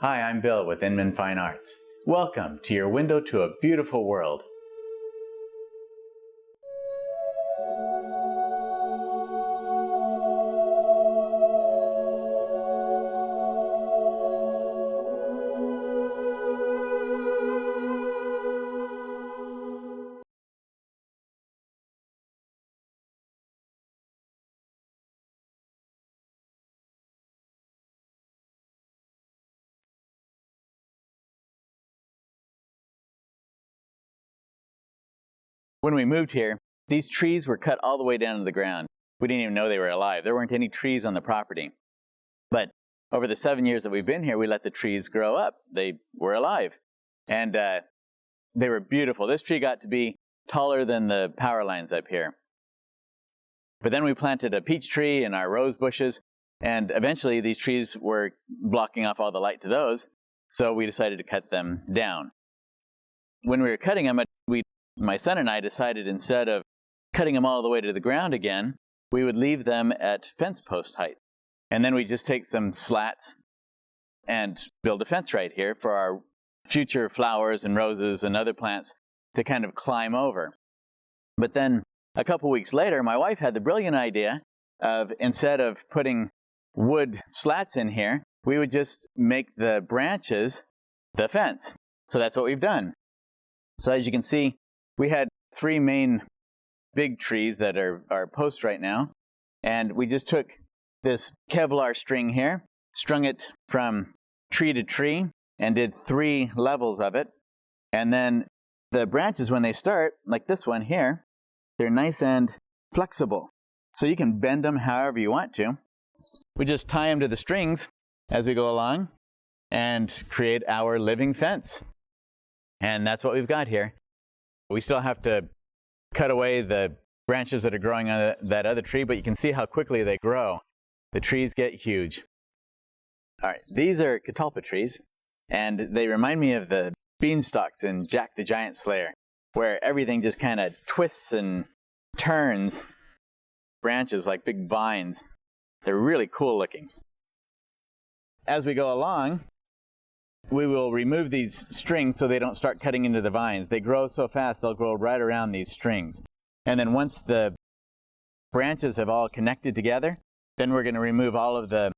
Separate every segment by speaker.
Speaker 1: Hi, I'm Bill with Inman Fine Arts. Welcome to your window to a beautiful world. When we moved here, these trees were cut all the way down to the ground. We didn't even know they were alive. There weren't any trees on the property. But over the 7 years that we've been here, we let the trees grow up. They were alive. And they were beautiful. This tree got to be taller than the power lines up here. But then we planted a peach tree and our rose bushes, and eventually these trees were blocking off all the light to those, so we decided to cut them down. When we were cutting them, my son and I decided instead of cutting them all the way to the ground again, we would leave them at fence post height. And then we just take some slats and build a fence right here for our future flowers and roses and other plants to kind of climb over. But then a couple weeks later, my wife had the brilliant idea of, instead of putting wood slats in here, we would just make the branches the fence. So that's what we've done. So as you can see, we had 3 main big trees that are posts right now, and we just took this Kevlar string here, strung it from tree to tree, and did 3 levels of it. And then the branches, when they start, like this one here, they're nice and flexible. So you can bend them however you want to. We just tie them to the strings as we go along and create our living fence. And that's what we've got here. We still have to cut away the branches that are growing on that other tree, but you can see how quickly they grow. The trees get huge. All right, these are catalpa trees, and they remind me of the beanstalks in Jack the Giant Slayer, where everything just kind of twists and turns, branches like big vines. They're really cool looking. As we go along, we will remove these strings so they don't start cutting into the vines. They grow so fast, they'll grow right around these strings. And then once the branches have all connected together, then we're going to remove all of the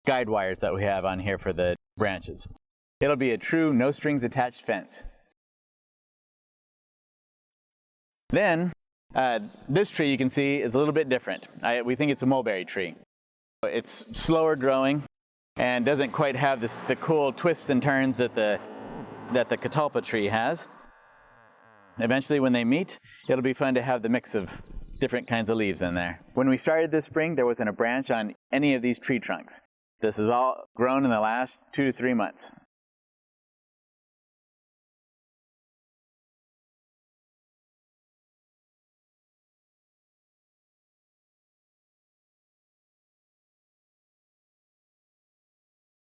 Speaker 1: guide wires that we have on here for the branches. It'll be a true no strings attached fence. Then, this tree you can see is a little bit different. We think it's a mulberry tree. It's slower growing and doesn't quite have the cool twists and turns that the catalpa tree has. Eventually, when they meet, it'll be fun to have the mix of different kinds of leaves in there. When we started this spring, there wasn't a branch on any of these tree trunks. This is all grown in the last 2 to 3 months.